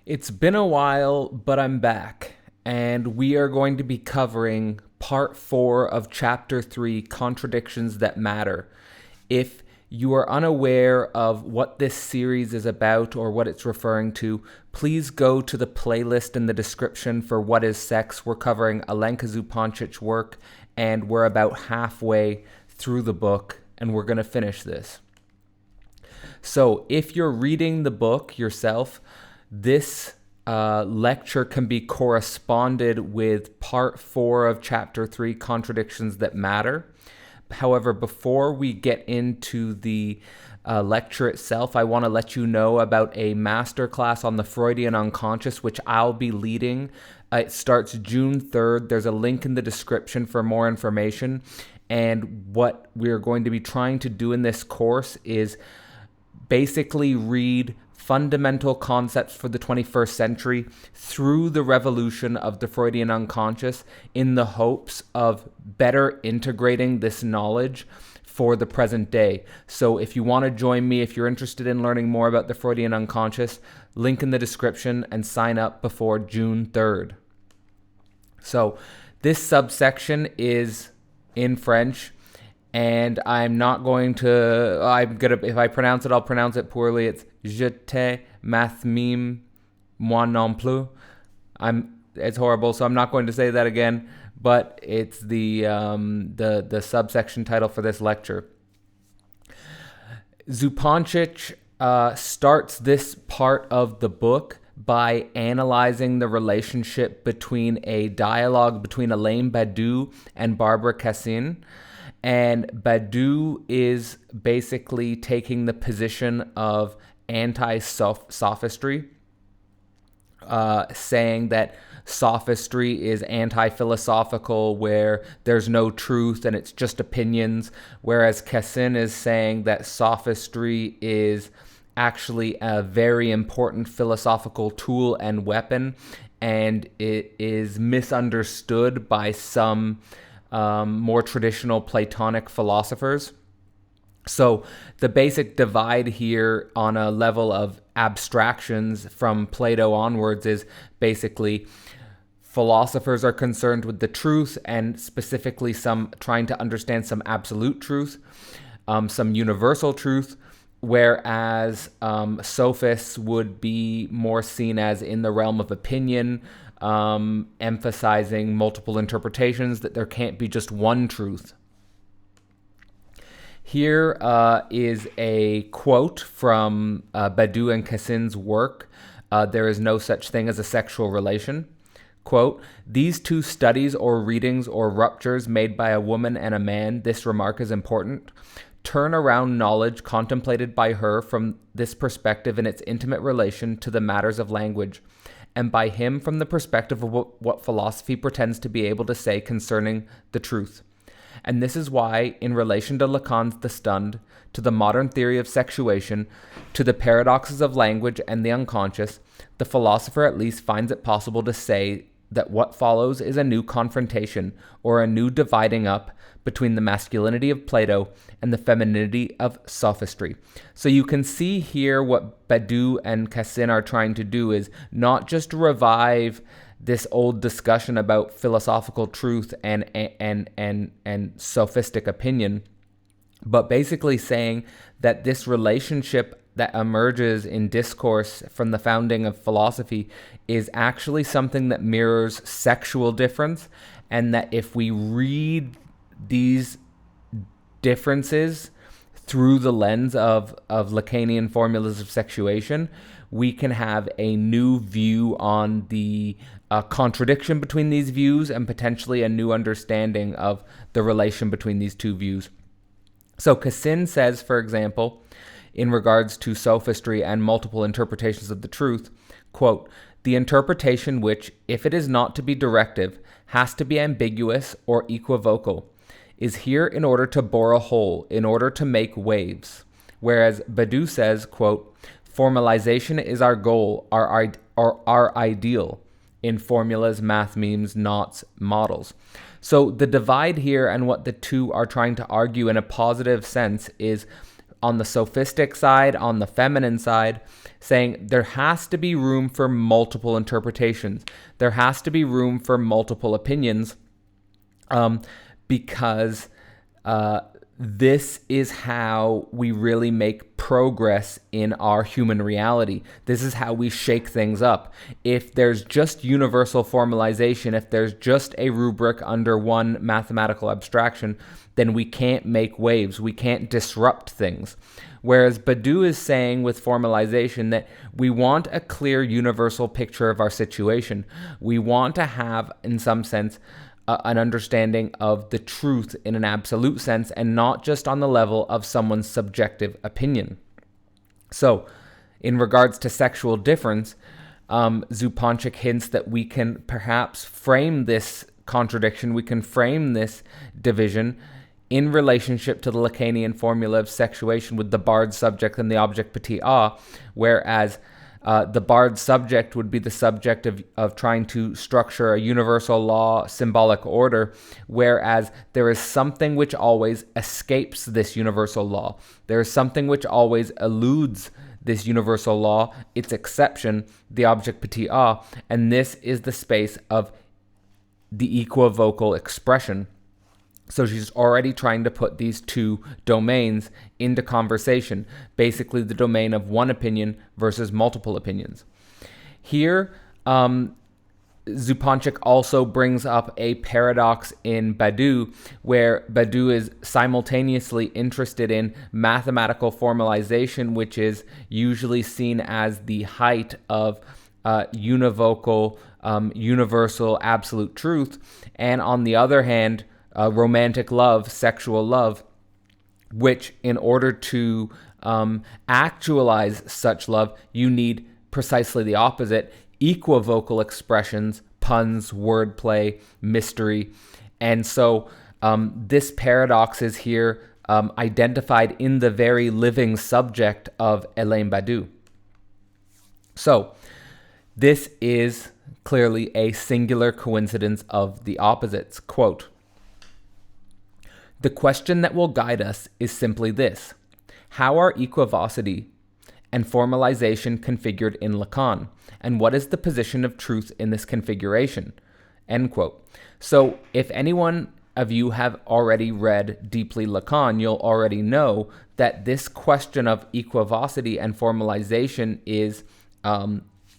It's been a while, but I'm back, and we are going to be covering part 4 of chapter 3, Contradictions That Matter. If you are unaware of what this series is about or what it's referring to, please go to the playlist in the description for What is Sex. We're covering Alenka Zupančič work, and we're about halfway through the book, and we're going to finish this. So if you're reading the book yourself, this lecture can be corresponded with part 4 of chapter 3, Contradictions That Matter. However, before we get into the lecture itself, I want to let you know about a masterclass on the Freudian unconscious, which I'll be leading. It starts June 3rd. There's a link in the description for more information. And what we're going to be trying to do in this course is basically read fundamental concepts for the 21st century through the revolution of the Freudian unconscious in the hopes of better integrating this knowledge for the present day. So if you want to join me, if you're interested in learning more about the Freudian unconscious, link in the description and sign up before June 3rd. So this subsection is in French. And I'm not going to, if I pronounce it, I'll pronounce it poorly. It's je te matheme moi non plus. It's horrible, so I'm not going to say that again, but it's the subsection title for this lecture. Zupančič starts this part of the book by analyzing the relationship between a dialogue between Alain Badiou and Barbara Cassin. And Badiou is basically taking the position of anti-sophistry, saying that sophistry is anti-philosophical, where there's no truth and it's just opinions, whereas Cassin is saying that sophistry is actually a very important philosophical tool and weapon, and it is misunderstood by some more traditional Platonic philosophers. So the basic divide here on a level of abstractions from Plato onwards is basically philosophers are concerned with the truth, and specifically some trying to understand some absolute truth, some universal truth, whereas sophists would be more seen as in the realm of opinion, emphasizing multiple interpretations, that there can't be just one truth. Here is a quote from Badiou and Cassin's work, There is no such thing as a sexual relation. Quote, these two studies or readings or ruptures made by a woman and a man, this remark is important, turn around knowledge contemplated by her from this perspective in its intimate relation to the matters of language, and by him from the perspective of what philosophy pretends to be able to say concerning the truth. And this is why, in relation to Lacan's The Stunned, to the modern theory of sexuation, to the paradoxes of language and the unconscious, the philosopher at least finds it possible to say that what follows is a new confrontation or a new dividing up between the masculinity of Plato and the femininity of sophistry. So you can see here what Badiou and Cassin are trying to do is not just revive this old discussion about philosophical truth and sophistic opinion, but basically saying that this relationship that emerges in discourse from the founding of philosophy is actually something that mirrors sexual difference, and that if we read these differences through the lens of Lacanian formulas of sexuation, we can have a new view on the contradiction between these views and potentially a new understanding of the relation between these two views. So Cassin says, for example, in regards to sophistry and multiple interpretations of the truth, quote, the interpretation which, if it is not to be directive, has to be ambiguous or equivocal, is here in order to bore a hole, in order to make waves. Whereas Badiou says, quote, formalization is our goal, our ideal in formulas, mathemes, knots, models. So the divide here and what the two are trying to argue in a positive sense is on the sophistic side, on the feminine side, saying there has to be room for multiple interpretations. There has to be room for multiple opinions, because this is how we really make progress in our human reality. This is how we shake things up. If there's just universal formalization, if there's just a rubric under one mathematical abstraction, then we can't make waves. We can't disrupt things. Whereas Badiou is saying with formalization that we want a clear universal picture of our situation. We want to have, in some sense, an understanding of the truth in an absolute sense, and not just on the level of someone's subjective opinion. So, in regards to sexual difference, Zupančič hints that we can perhaps frame this contradiction, we can frame this division in relationship to the Lacanian formula of sexuation with the barred subject and the object petit a, whereas the barred subject would be the subject of trying to structure a universal law symbolic order, whereas there is something which always escapes this universal law. There is something which always eludes this universal law, its exception, the object petit a, and this is the space of the equivocal expression. So she's already trying to put these two domains into conversation, basically the domain of one opinion versus multiple opinions. Here, Zupančič also brings up a paradox in Badiou, where Badiou is simultaneously interested in mathematical formalization, which is usually seen as the height of univocal, universal, absolute truth, and on the other hand, romantic love, sexual love, which in order to actualize such love, you need precisely the opposite, equivocal expressions, puns, wordplay, mystery. And so this paradox is here identified in the very living subject of Alain Badiou. So this is clearly a singular coincidence of the opposites. Quote, "The question that will guide us is simply this: how are equivocity and formalization configured in Lacan, and what is the position of truth in this configuration?" End quote. So if anyone of you have already read deeply Lacan, you'll already know that this question of equivocity and formalization is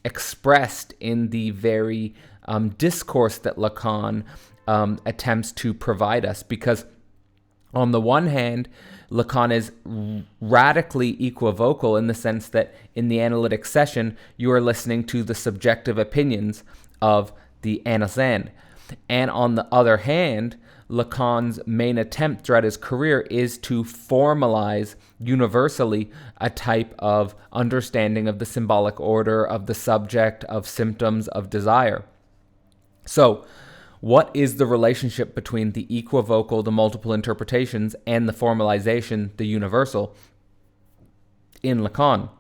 expressed in the very discourse that Lacan attempts to provide us, because on the one hand, Lacan is radically equivocal in the sense that in the analytic session, you are listening to the subjective opinions of the analyst. And on the other hand, Lacan's main attempt throughout his career is to formalize universally a type of understanding of the symbolic order, of the subject, of symptoms, of desire. So, what is the relationship between the equivocal, the multiple interpretations, and the formalization, the universal, in Lacan?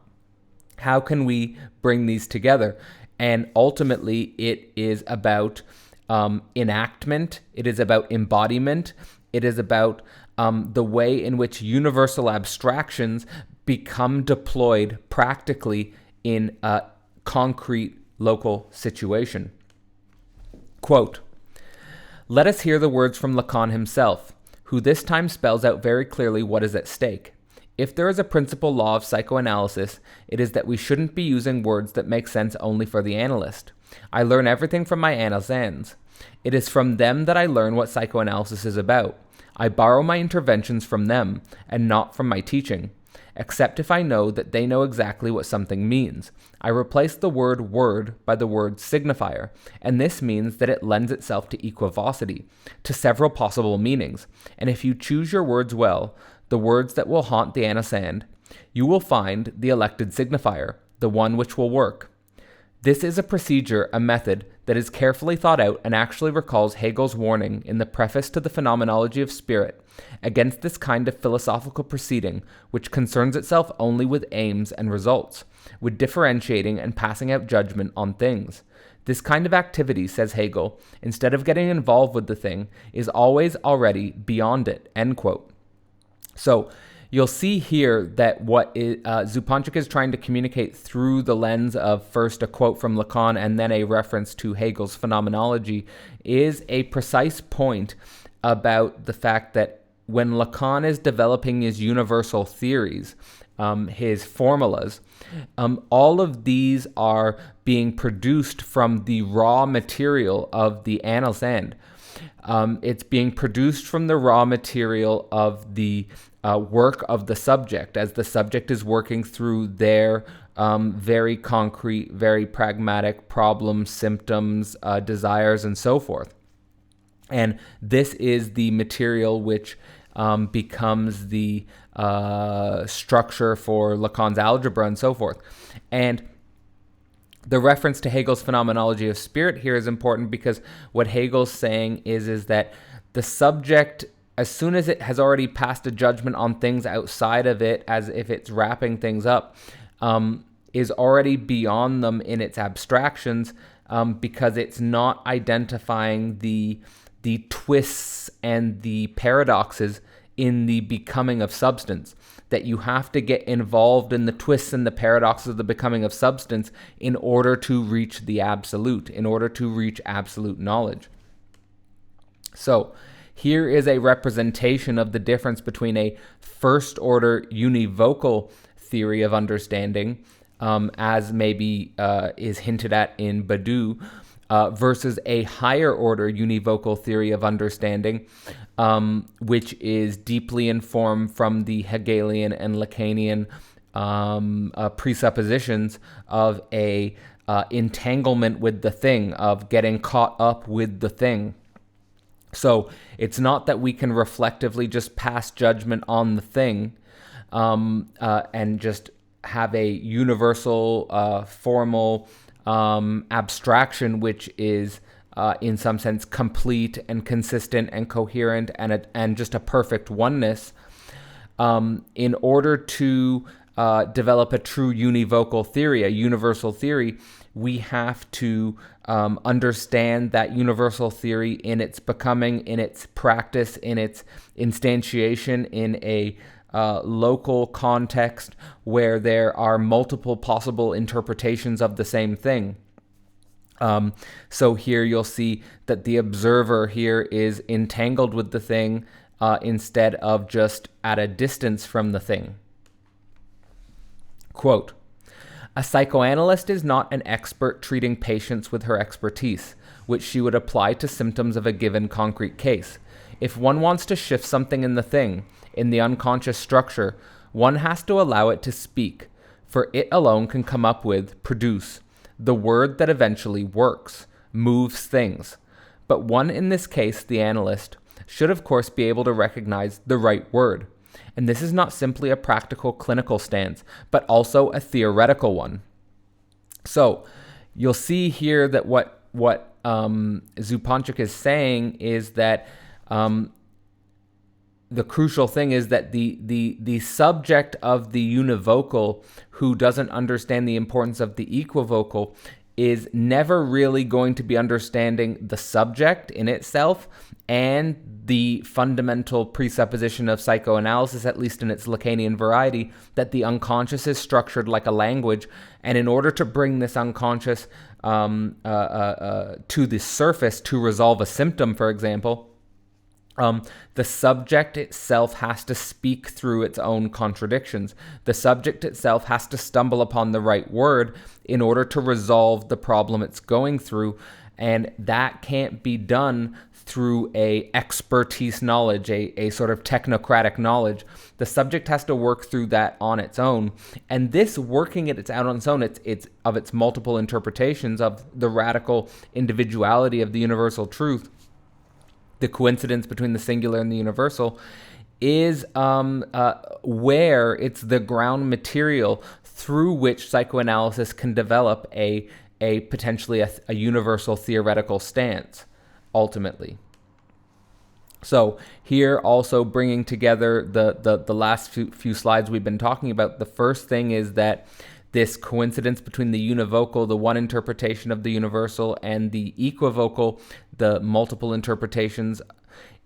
How can we bring these together? And ultimately, it is about enactment, it is about embodiment, it is about the way in which universal abstractions become deployed practically in a concrete local situation. Quote, "Let us hear the words from Lacan himself, who this time spells out very clearly what is at stake. If there is a principal law of psychoanalysis, it is that we shouldn't be using words that make sense only for the analyst. I learn everything from my analysts. It is from them that I learn what psychoanalysis is about. I borrow my interventions from them, and not from my teaching, except if I know that they know exactly what something means. I replace the word word by the word signifier, and this means that it lends itself to equivocity, to several possible meanings, and if you choose your words well, the words that will haunt the analyst, you will find the elected signifier, the one which will work. This is a procedure, a method, that is carefully thought out and actually recalls Hegel's warning in the preface to the Phenomenology of Spirit against this kind of philosophical proceeding which concerns itself only with aims and results, with differentiating and passing out judgment on things. This kind of activity, says Hegel, instead of getting involved with the thing, is always already beyond it." End quote. So you'll see here that what Zupančič is trying to communicate through the lens of first a quote from Lacan and then a reference to Hegel's phenomenology is a precise point about the fact that when Lacan is developing his universal theories, his formulas, all of these are being produced from the raw material of the analyst end. It's being produced from the raw material of the work of the subject, as the subject is working through their very concrete, very pragmatic problems, symptoms, desires, and so forth. And this is the material which becomes the structure for Lacan's algebra and so forth. And the reference to Hegel's phenomenology of spirit here is important because what Hegel's saying is that the subject, as soon as it has already passed a judgment on things outside of it, as if it's wrapping things up, is already beyond them in its abstractions, because it's not identifying the twists and the paradoxes in the becoming of substance, that you have to get involved in the twists and the paradoxes of the becoming of substance in order to reach the absolute, in order to reach absolute knowledge. So here is a representation of the difference between a first-order univocal theory of understanding, as maybe is hinted at in Badiou, versus a higher-order univocal theory of understanding, which is deeply informed from the Hegelian and Lacanian presuppositions of a entanglement with the thing, of getting caught up with the thing. So it's not that we can reflectively just pass judgment on the thing and just have a universal, formal abstraction which is in some sense complete and consistent and coherent and just a perfect oneness. In order to develop a true univocal theory, a universal theory, we have to understand that universal theory in its becoming, in its practice, in its instantiation in a local context where there are multiple possible interpretations of the same thing. So here you'll see that the observer here is entangled with the thing instead of just at a distance from the thing. Quote, "A psychoanalyst is not an expert treating patients with her expertise, which she would apply to symptoms of a given concrete case. If one wants to shift something in the thing, in the unconscious structure, one has to allow it to speak, for it alone can come up with, produce, the word that eventually works, moves things. But one, in this case, the analyst, should of course be able to recognize the right word. And this is not simply a practical clinical stance, but also a theoretical one." So you'll see here that what Zupančič is saying is that the crucial thing is that the subject of the univocal who doesn't understand the importance of the equivocal is never really going to be understanding the subject in itself and the fundamental presupposition of psychoanalysis, at least in its Lacanian variety, that the unconscious is structured like a language, and in order to bring this unconscious to the surface to resolve a symptom, for example, the subject itself has to speak through its own contradictions. The subject itself has to stumble upon the right word in order to resolve the problem it's going through, and that can't be done through a expertise knowledge, a sort of technocratic knowledge. The subject has to work through that on its own, and this working it out on its own, it's of its multiple interpretations of the radical individuality of the universal truth, the coincidence between the singular and the universal, is where it's the ground material through which psychoanalysis can develop a potentially a universal theoretical stance, ultimately. So here also bringing together the last few slides we've been talking about, the first thing is that this coincidence between the univocal, the one interpretation of the universal, and the equivocal, the multiple interpretations,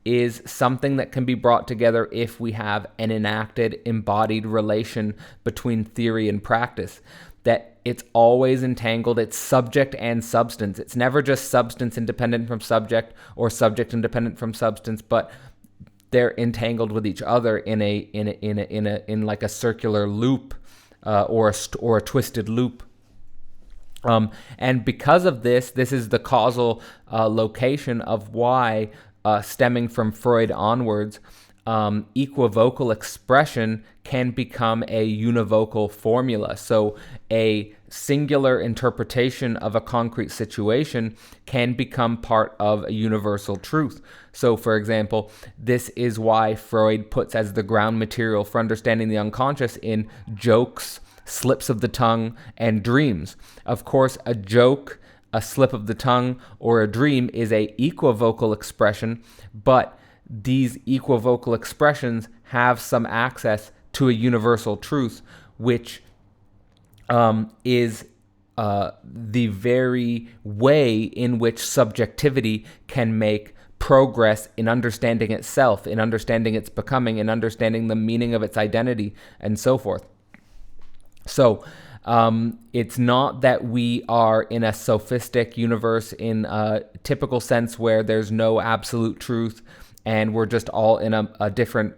is something that can be brought together if we have an enacted, embodied relation between theory and practice. That it's always entangled, it's subject and substance. It's never just substance independent from subject or subject independent from substance, but they're entangled with each other in like a circular loop or a twisted loop. And because of this is the causal location of why, stemming from Freud onwards, equivocal expression can become a univocal formula. So a singular interpretation of a concrete situation can become part of a universal truth. So, for example, this is why Freud puts as the ground material for understanding the unconscious in jokes, slips of the tongue, and dreams. Of course, a joke, a slip of the tongue, or a dream is a equivocal expression, but these equivocal expressions have some access to a universal truth, which is the very way in which subjectivity can make progress in understanding itself, in understanding its becoming, in understanding the meaning of its identity, and so forth. So it's not that we are in a sophistic universe in a typical sense where there's no absolute truth and we're just all in a different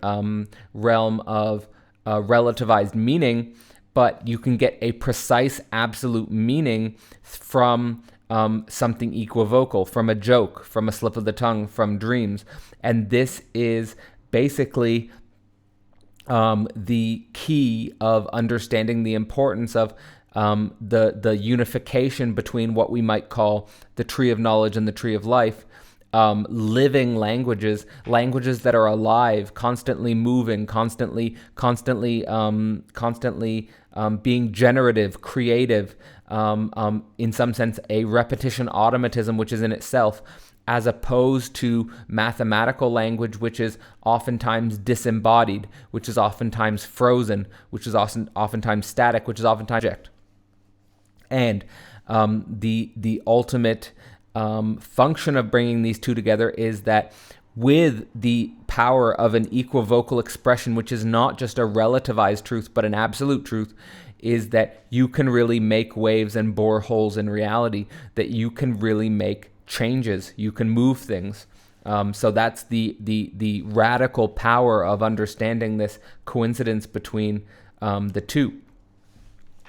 realm of relativized meaning, but you can get a precise absolute meaning from something equivocal, from a joke, from a slip of the tongue, from dreams. And this is basically the key of understanding the importance of the unification between what we might call the tree of knowledge and the tree of life. Living languages that are alive, constantly moving, constantly being generative, creative, in some sense a repetition automatism, which is in itself, as opposed to mathematical language, which is oftentimes disembodied, which is oftentimes frozen, which is oftentimes static, which is oftentimes object. And the ultimate function of bringing these two together is that with the power of an equivocal expression, which is not just a relativized truth, but an absolute truth, is that you can really make waves and bore holes in reality, that you can really make changes, you can move things. So that's the radical power of understanding this coincidence between the two.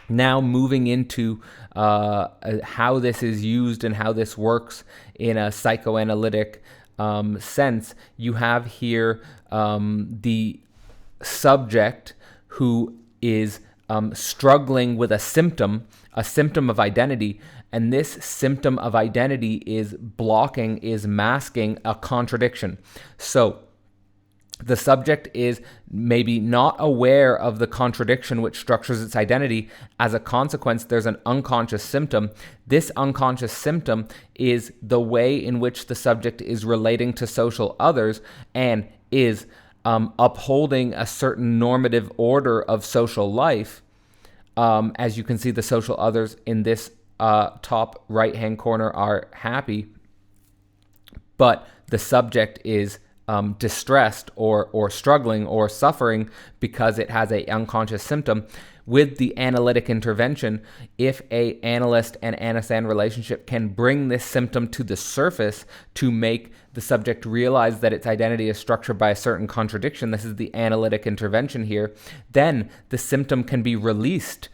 Now moving into how this is used and how this works in a psychoanalytic sense, you have here the subject who is struggling with a symptom of identity, and this symptom of identity is masking a contradiction. So the subject is maybe not aware of the contradiction which structures its identity. As a consequence, there's an unconscious symptom. This unconscious symptom is the way in which the subject is relating to social others and is upholding a certain normative order of social life. As you can see, the social others in this top right-hand corner are happy, but the subject is distressed or struggling or suffering because it has a unconscious symptom. With the analytic intervention, if a analyst and anasan relationship can bring this symptom to the surface to make the subject realize that its identity is structured by a certain contradiction, this is the analytic intervention here, then the symptom can be released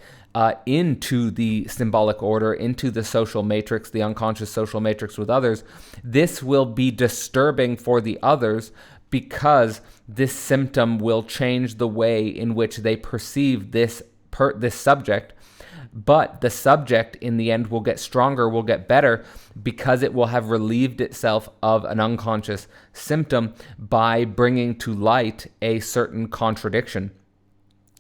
into the symbolic order, into the social matrix, the unconscious social matrix with others. This will be disturbing for the others because this symptom will change the way in which they perceive this subject. But the subject in the end will get stronger, will get better, because it will have relieved itself of an unconscious symptom by bringing to light a certain contradiction.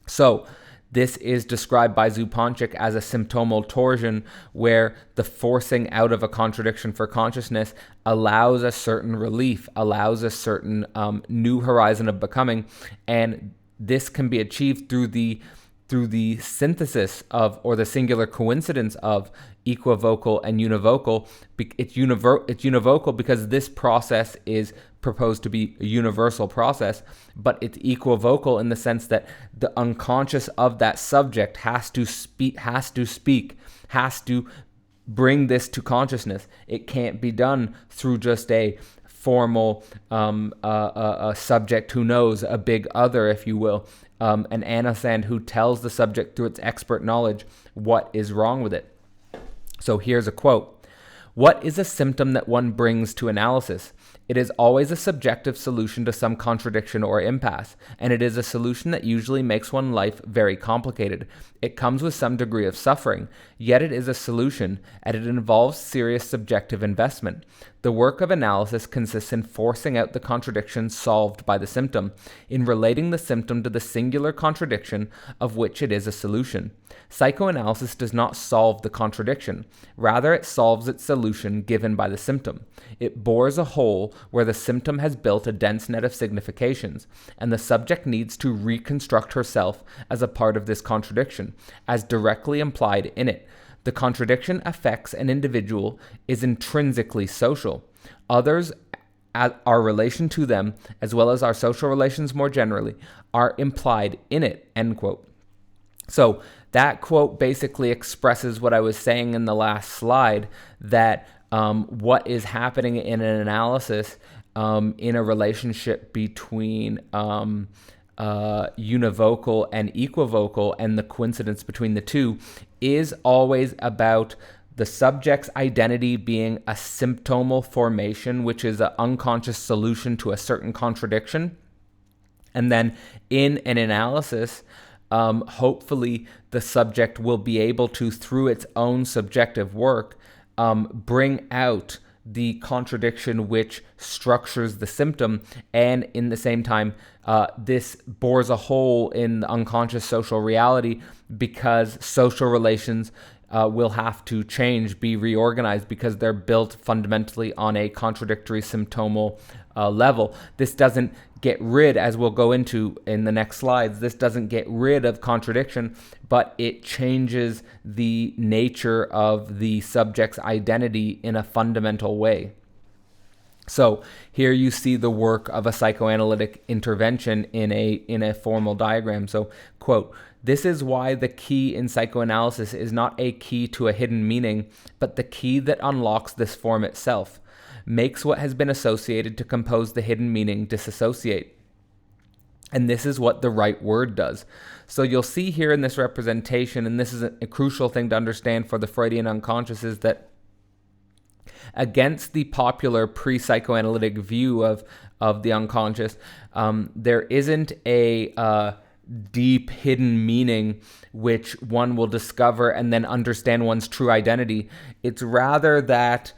So this is described by Zupančič as a symptomal torsion, where the forcing out of a contradiction for consciousness allows a certain relief, allows a certain new horizon of becoming, and this can be achieved through the through the synthesis of, or the singular coincidence of, equivocal and univocal. It's univocal because this process is proposed to be a universal process, but it's equivocal in the sense that the unconscious of that subject has to bring this to consciousness. It can't be done through just a formal a subject who knows, a big other, if you will, an analyst who tells the subject through its expert knowledge what is wrong with it. So here's a quote. "What is a symptom that one brings to analysis? It is always a subjective solution to some contradiction or impasse, and it is a solution that usually makes one's life very complicated. It comes with some degree of suffering, yet it is a solution, and it involves serious subjective investment. The work of analysis consists in forcing out the contradiction solved by the symptom, in relating the symptom to the singular contradiction of which it is a solution. Psychoanalysis does not solve the contradiction. Rather, it solves its solution given by the symptom. It bores a hole where the symptom has built a dense net of significations, and the subject needs to reconstruct herself as a part of this contradiction, as directly implied in it. The contradiction affects an individual, is intrinsically social. Others, our relation to them, as well as our social relations more generally, are implied in it," end quote. So that quote basically expresses what I was saying in the last slide, that what is happening in an analysis in a relationship between univocal and equivocal, and the coincidence between the two, is always about the subject's identity being a symptomal formation, which is an unconscious solution to a certain contradiction. And then in an analysis, hopefully the subject will be able to, through its own subjective work, bring out the contradiction which structures the symptom, and in the same time, this bores a hole in the unconscious social reality, because social relations will have to change, be reorganized, because they're built fundamentally on a contradictory symptomal level. This doesn't get rid, as we'll go into in the next slides, this doesn't get rid of contradiction, but it changes the nature of the subject's identity in a fundamental way. So here you see the work of a psychoanalytic intervention in a formal diagram. So, quote, "This is why the key in psychoanalysis is not a key to a hidden meaning, but the key that unlocks this form itself, makes what has been associated to compose the hidden meaning disassociate. And this is what the right word does." So you'll see here in this representation, and this is a crucial thing to understand for the Freudian unconscious, is that against the popular pre-psychoanalytic view of the unconscious, there isn't a deep hidden meaning which one will discover and then understand one's true identity. It's rather that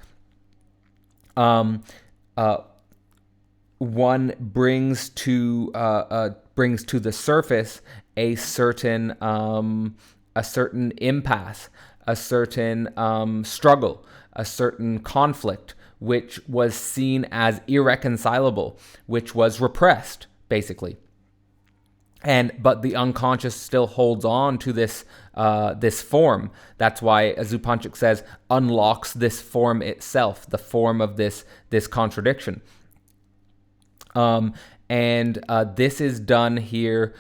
one brings to the surface a certain impasse, a certain struggle, a certain conflict, which was seen as irreconcilable, which was repressed, basically. But the unconscious still holds on to this form. That's why Zupančič says unlocks this form itself, the form of this contradiction. This is done here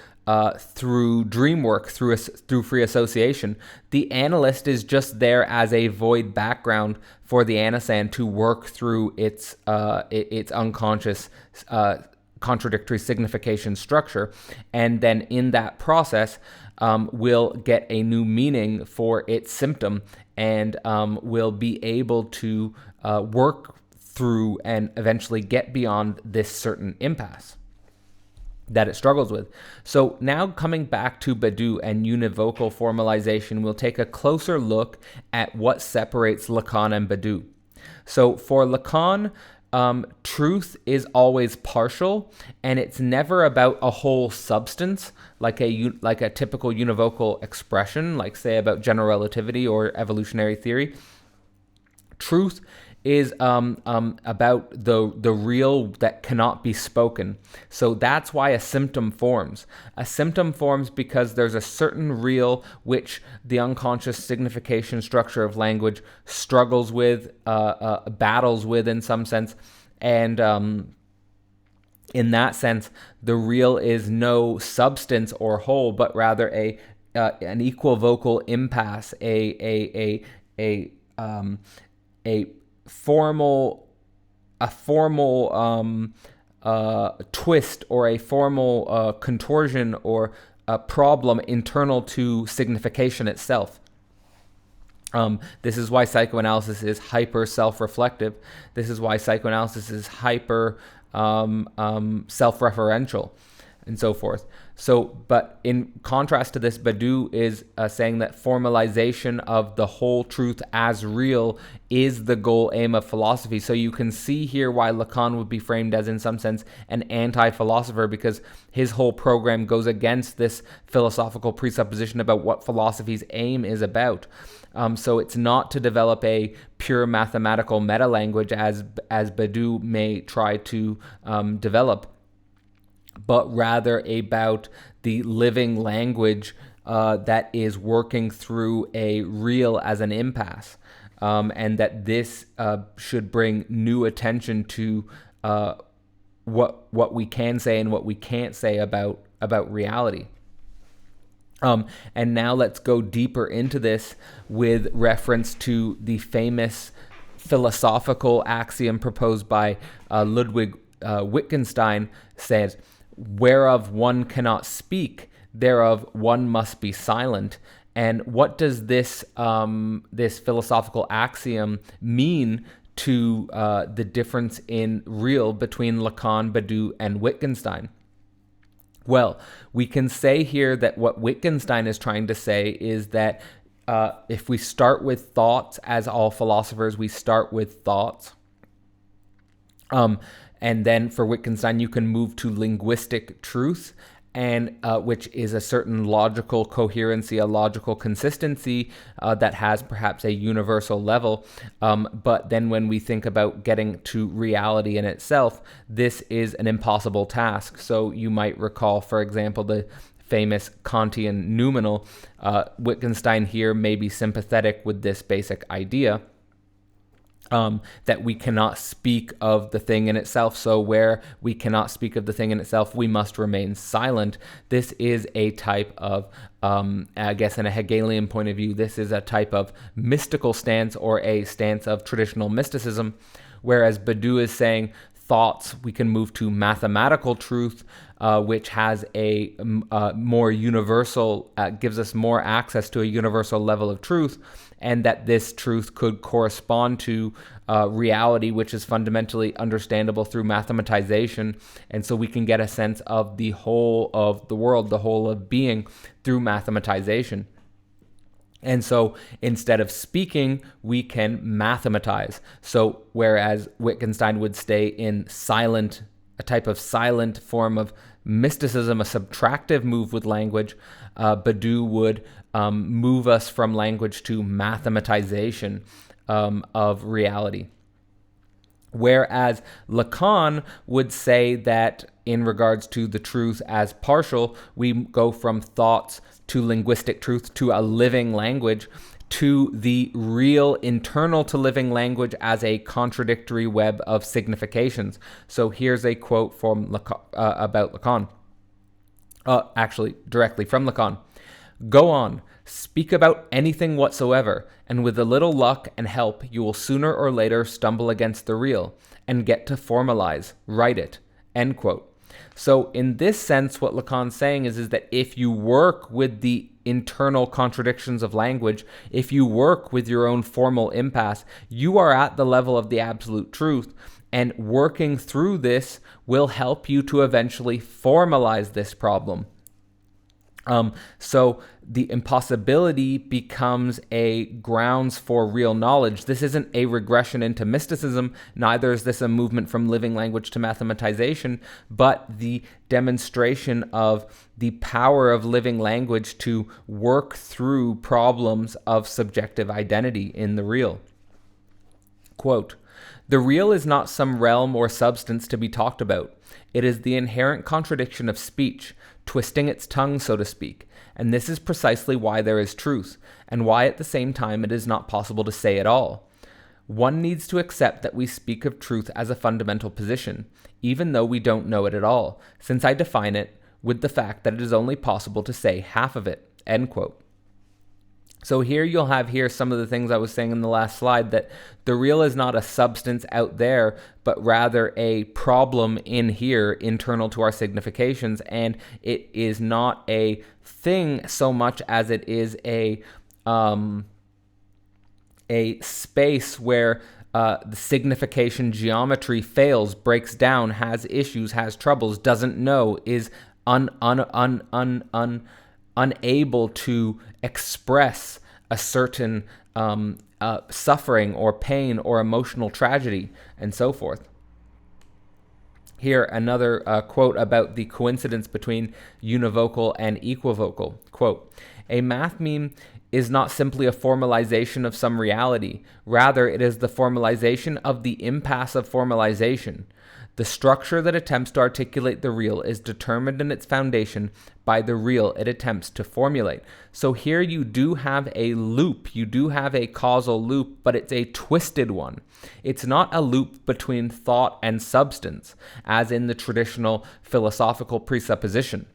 through dream work, through free association. The analyst is just there as a void background for the analyst to work through its unconscious contradictory signification structure, and then in that process will get a new meaning for its symptom, and will be able to work through and eventually get beyond this certain impasse that it struggles with. So now, coming back to Badiou and univocal formalization, we'll take a closer look at what separates Lacan and Badiou. So for Lacan, truth is always partial, and it's never about a whole substance, like a typical univocal expression, like say about general relativity or evolutionary theory. Truth is about the real that cannot be spoken. So that's why a symptom forms. A symptom forms because there's a certain real which the unconscious signification structure of language struggles with, battles with in some sense, and in that sense, the real is no substance or whole, but rather an equivocal impasse, a formal twist or a formal contortion or a problem internal to signification itself. This is why psychoanalysis is hyper self-reflective. This is why psychoanalysis is hyper self-referential, and so forth. So, but in contrast to this, Badiou is saying that formalization of the whole truth as real is the goal aim of philosophy. So you can see here why Lacan would be framed as, in some sense, an anti-philosopher, because his whole program goes against this philosophical presupposition about what philosophy's aim is about. So it's not to develop a pure mathematical meta-language as Badiou may try to develop, but rather about the living language that is working through a real as an impasse, and that this should bring new attention to what we can say and what we can't say about reality. And now let's go deeper into this with reference to the famous philosophical axiom proposed by Ludwig Wittgenstein, says, "Whereof one cannot speak, thereof one must be silent." And what does this this philosophical axiom mean to the difference in real between Lacan, Badiou, and Wittgenstein? Well, we can say here that what Wittgenstein is trying to say is that if we start with thoughts, as all philosophers, we start with thoughts. And then for Wittgenstein, you can move to linguistic truth, and which is a certain logical coherency, a logical consistency that has perhaps a universal level. But then when we think about getting to reality in itself, this is an impossible task. So you might recall, for example, the famous Kantian noumenal. Wittgenstein here may be sympathetic with this basic idea. That we cannot speak of the thing in itself. So where we cannot speak of the thing in itself, we must remain silent. This is a type of, I guess in a Hegelian point of view, this is a type of mystical stance or a stance of traditional mysticism. Whereas Badiou is saying thoughts, we can move to mathematical truth, which has a more universal, gives us more access to a universal level of truth, and that this truth could correspond to reality, which is fundamentally understandable through mathematization. And so we can get a sense of the whole of the world, the whole of being, through mathematization. And so instead of speaking, we can mathematize. So whereas Wittgenstein would stay in silent, a type of silent form of mysticism, a subtractive move with language, Badiou would move us from language to mathematization of reality. Whereas Lacan would say that in regards to the truth as partial, we go from thoughts to linguistic truth to a living language, to the real internal to living language as a contradictory web of significations. So here's a quote from about Lacan, actually directly from Lacan. "Go on, speak about anything whatsoever, and with a little luck and help, you will sooner or later stumble against the real and get to formalize, write it." End quote. So in this sense, what Lacan's saying is that if you work with the internal contradictions of language, if you work with your own formal impasse, you are at the level of the absolute truth, and working through this will help you to eventually formalize this problem. So the impossibility becomes a grounds for real knowledge. This isn't a regression into mysticism, neither is this a movement from living language to mathematization, but the demonstration of the power of living language to work through problems of subjective identity in the real. Quote, The real is not some realm or substance to be talked about. It is the inherent contradiction of speech, twisting its tongue, so to speak. And this is precisely why there is truth, and why at the same time it is not possible to say at all. One needs to accept that we speak of truth as a fundamental position, even though we don't know it at all, since I define it with the fact that it is only possible to say half of it." End quote. So here you'll have here some of the things I was saying in the last slide, that the real is not a substance out there, but rather a problem in here, internal to our significations, and it is not a thing so much as it is a space where the signification geometry fails, breaks down, has issues, has troubles, doesn't know, is unable to express a certain suffering or pain or emotional tragedy, and so forth. Here, another quote about the coincidence between univocal and equivocal. Quote, "A matheme is not simply a formalization of some reality. Rather, it is the formalization of the impasse of formalization. The structure that attempts to articulate the real is determined in its foundation by the real it attempts to formulate." So here you do have a loop, you do have a causal loop, but it's a twisted one. It's not a loop between thought and substance, as in the traditional philosophical presupposition.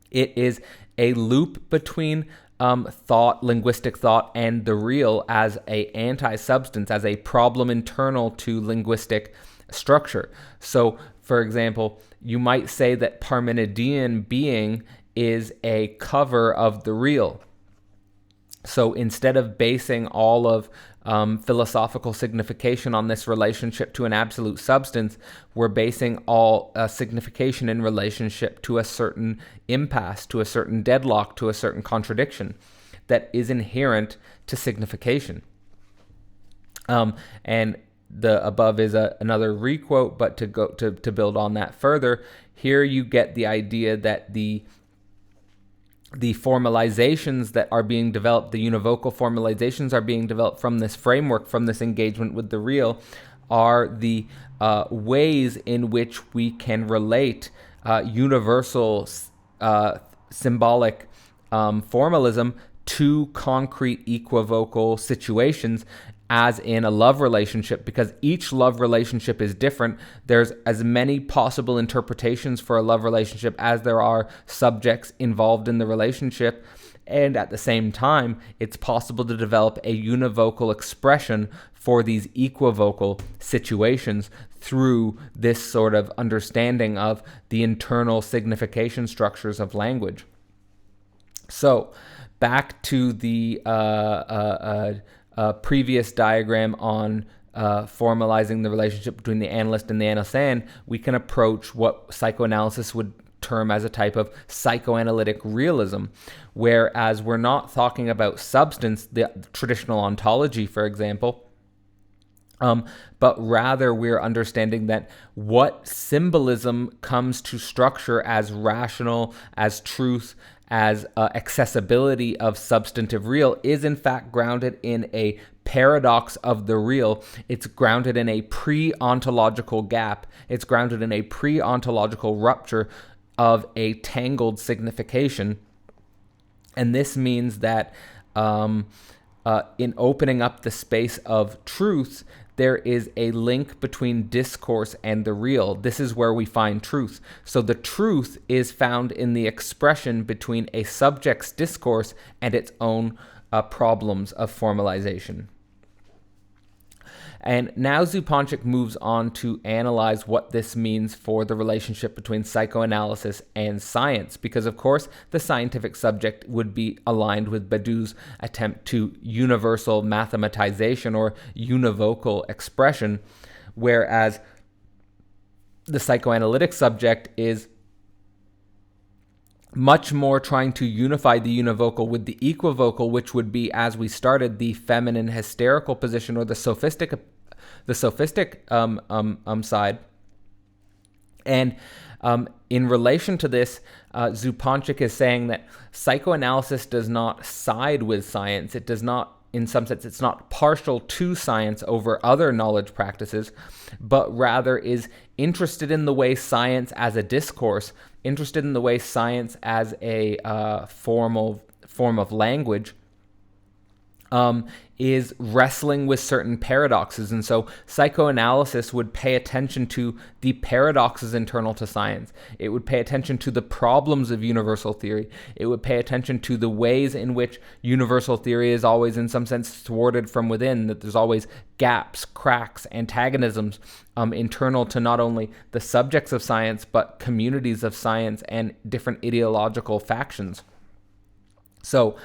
It is a loop between thought, linguistic thought, and the real as a anti-substance, as a problem internal to linguistic structure. So, for example, you might say that Parmenidean being is a cover of the real. So instead of basing all of philosophical signification on this relationship to an absolute substance, we're basing all signification in relationship to a certain impasse, to a certain deadlock, to a certain contradiction that is inherent to signification. And the above is another requote, but to build on that further, here you get the idea that the formalizations that are being developed, the univocal formalizations are being developed from this framework, from this engagement with the real, are the ways in which we can relate universal symbolic formalism to concrete equivocal situations, as in a love relationship, because each love relationship is different. There's as many possible interpretations for a love relationship as there are subjects involved in the relationship. And at the same time, it's possible to develop a univocal expression for these equivocal situations through this sort of understanding of the internal signification structures of language. So back to the previous diagram on formalizing the relationship between the analyst and the analysand, we can approach what psychoanalysis would term as a type of psychoanalytic realism, whereas we're not talking about substance, the traditional ontology, for example, but rather we're understanding that what symbolism comes to structure as rational, as truth, as accessibility of substantive real is in fact grounded in a paradox of the real. It's grounded in a pre-ontological gap. It's grounded in a pre-ontological rupture of a tangled signification. And this means that in opening up the space of truth, there is a link between discourse and the real. This is where we find truth. So the truth is found in the expression between a subject's discourse and its own problems of formalization. And now Zupančič moves on to analyze what this means for the relationship between psychoanalysis and science, because of course the scientific subject would be aligned with Badiou's attempt to universal mathematization or univocal expression, whereas the psychoanalytic subject is much more trying to unify the univocal with the equivocal, which would be, as we started, the feminine hysterical position or the sophistic side. And in relation to this, Zupančič is saying that psychoanalysis does not side with science. It does not in some sense, it's not partial to science over other knowledge practices, but rather is interested in the way science as a discourse, interested in the way science as a form of language, is wrestling with certain paradoxes. And so psychoanalysis would pay attention to the paradoxes internal to science. It would pay attention to the problems of universal theory. It would pay attention to the ways in which universal theory is always, in some sense, thwarted from within, that there's always gaps, cracks, antagonisms internal to not only the subjects of science, but communities of science and different ideological factions. So,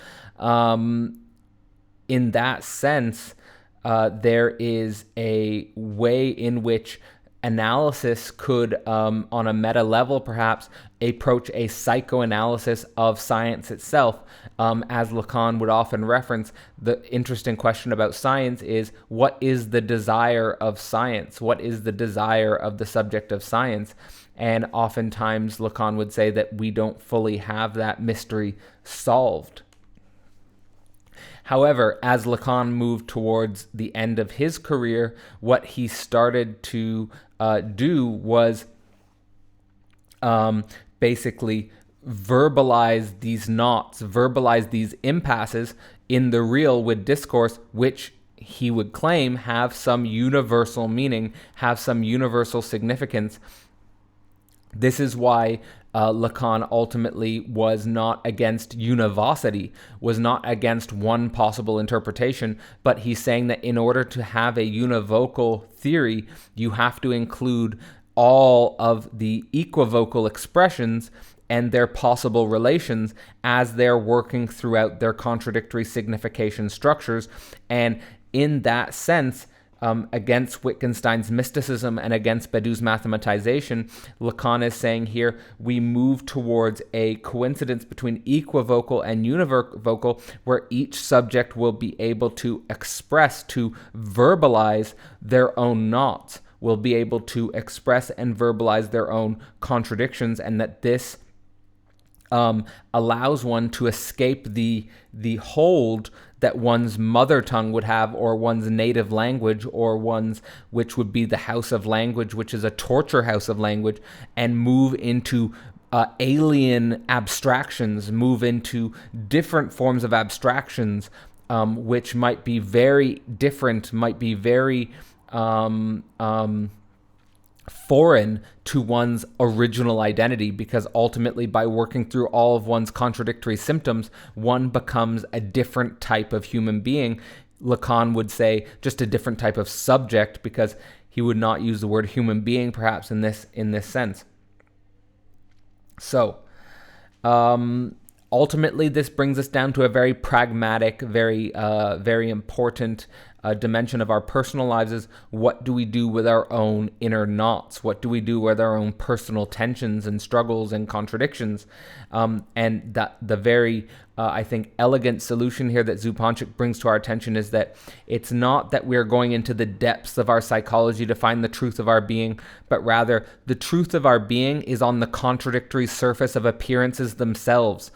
in that sense, there is a way in which analysis could, on a meta level perhaps, approach a psychoanalysis of science itself. As Lacan would often reference, the interesting question about science is, what is the desire of science? What is the desire of the subject of science? And oftentimes Lacan would say that we don't fully have that mystery solved. However, as Lacan moved towards the end of his career, what he started to do was basically verbalize these knots, verbalize these impasses in the real with discourse, which he would claim have some universal meaning, have some universal significance. This is why Lacan ultimately was not against univocity, was not against one possible interpretation, but he's saying that in order to have a univocal theory, you have to include all of the equivocal expressions and their possible relations as they're working throughout their contradictory signification structures. And in that sense, against Wittgenstein's mysticism and against Badiou's mathematization, Lacan is saying here we move towards a coincidence between equivocal and univocal, where each subject will be able to express, to verbalize their own knots, will be able to express and verbalize their own contradictions, and that this allows one to escape the hold that one's mother tongue would have, or one's native language, or one's, which would be the house of language, which is a torture house of language, and move into alien abstractions, move into different forms of abstractions, which might be very different, might be very foreign to one's original identity, because ultimately by working through all of one's contradictory symptoms, one becomes a different type of human being. Lacan would say just a different type of subject, because he would not use the word human being perhaps in this sense. So ultimately this brings us down to a very pragmatic, very important dimension of our personal lives, is what do we do with our own inner knots? What do we do with our own personal tensions and struggles and contradictions? And that the very, I think, elegant solution here that Zupančič brings to our attention is that it's not that we're going into the depths of our psychology to find the truth of our being, but rather the truth of our being is on the contradictory surface of appearances themselves.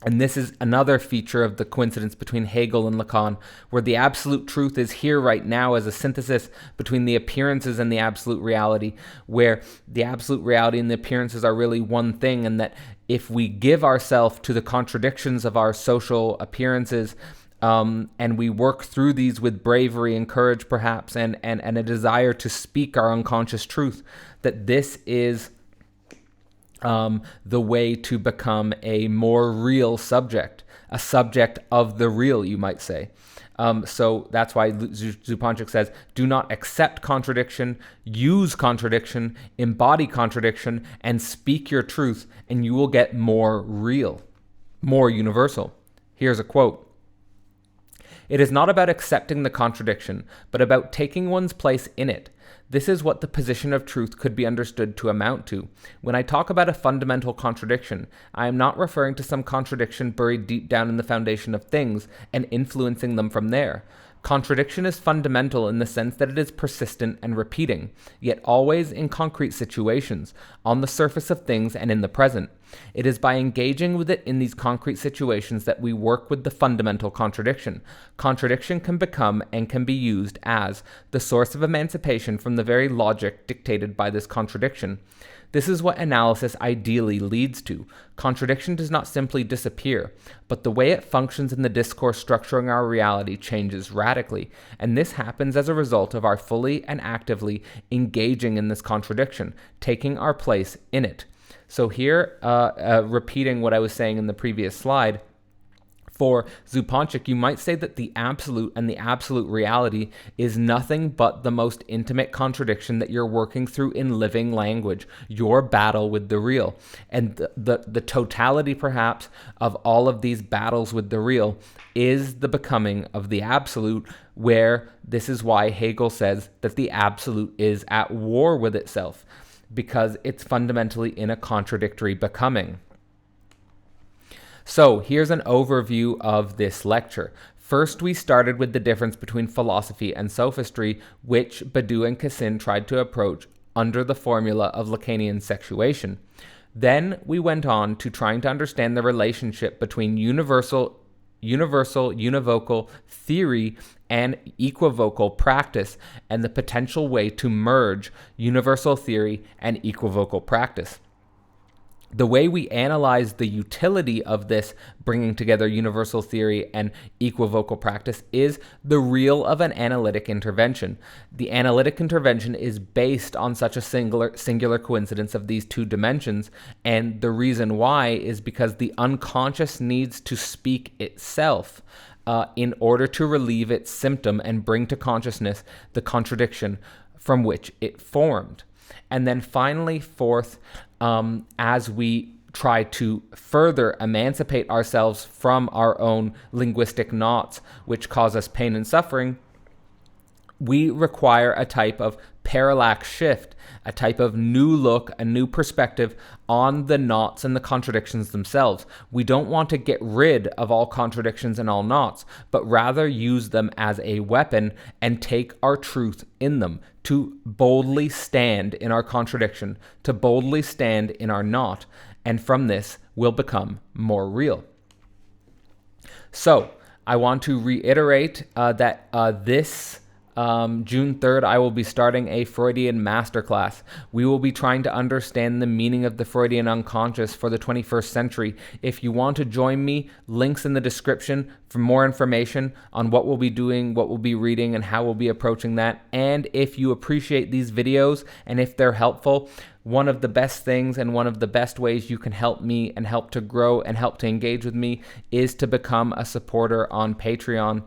And this is another feature of the coincidence between Hegel and Lacan, where the absolute truth is here right now as a synthesis between the appearances and the absolute reality, where the absolute reality and the appearances are really one thing, and that if we give ourselves to the contradictions of our social appearances, and we work through these with bravery and courage perhaps, and a desire to speak our unconscious truth, that this is the way to become a more real subject, a subject of the real, you might say. So that's why Zupančič says, do not accept contradiction, use contradiction, embody contradiction, and speak your truth, and you will get more real, more universal. Here's a quote. It is not about accepting the contradiction, but about taking one's place in it. This is what the position of truth could be understood to amount to. When I talk about a fundamental contradiction, I am not referring to some contradiction buried deep down in the foundation of things and influencing them from there. Contradiction is fundamental in the sense that it is persistent and repeating, yet always in concrete situations, on the surface of things and in the present. It is by engaging with it in these concrete situations that we work with the fundamental contradiction. Contradiction can become and can be used as the source of emancipation from the very logic dictated by this contradiction. This is what analysis ideally leads to. Contradiction does not simply disappear, but the way it functions in the discourse structuring our reality changes radically, and this happens as a result of our fully and actively engaging in this contradiction, taking our place in it. So here, repeating what I was saying in the previous slide, for Zupančič, you might say that the absolute and the absolute reality is nothing but the most intimate contradiction that you're working through in living language, your battle with the real. And the totality, perhaps, of all of these battles with the real is the becoming of the absolute, where this is why Hegel says that the absolute is at war with itself, because it's fundamentally in a contradictory becoming. So here's an overview of this lecture. First, we started with the difference between philosophy and sophistry, which Badiou and Cassin tried to approach under the formula of Lacanian sexuation. Then we went on to trying to understand the relationship between univocal theory and equivocal practice, and the potential way to merge universal theory and equivocal practice. The way we analyze the utility of this bringing together universal theory and equivocal practice is the real of an analytic intervention. The analytic intervention is based on such a singular coincidence of these two dimensions, and the reason why is because the unconscious needs to speak itself in order to relieve its symptom and bring to consciousness the contradiction from which it formed. And then finally, fourth, as we try to further emancipate ourselves from our own linguistic knots, which cause us pain and suffering, we require a type of parallax shift, a type of new look, a new perspective on the knots and the contradictions themselves. We don't want to get rid of all contradictions and all knots, but rather use them as a weapon and take our truth in them, to boldly stand in our contradiction, to boldly stand in our knot, and from this we'll become more real. So I want to reiterate that this June 3rd, I will be starting a Freudian masterclass. We will be trying to understand the meaning of the Freudian unconscious for the 21st century. If you want to join me, links in the description for more information on what we'll be doing, what we'll be reading, and how we'll be approaching that. And if you appreciate these videos and if they're helpful, one of the best things and one of the best ways you can help me and help to grow and help to engage with me is to become a supporter on Patreon,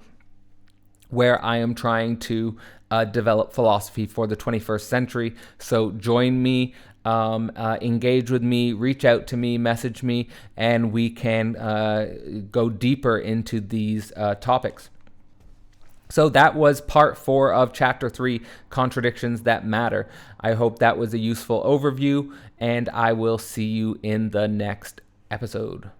where I am trying to develop philosophy for the 21st century. So join me, engage with me, reach out to me, message me, and we can go deeper into these topics. So that was part 4 of chapter 3, Contradictions That Matter. I hope that was a useful overview, and I will see you in the next episode.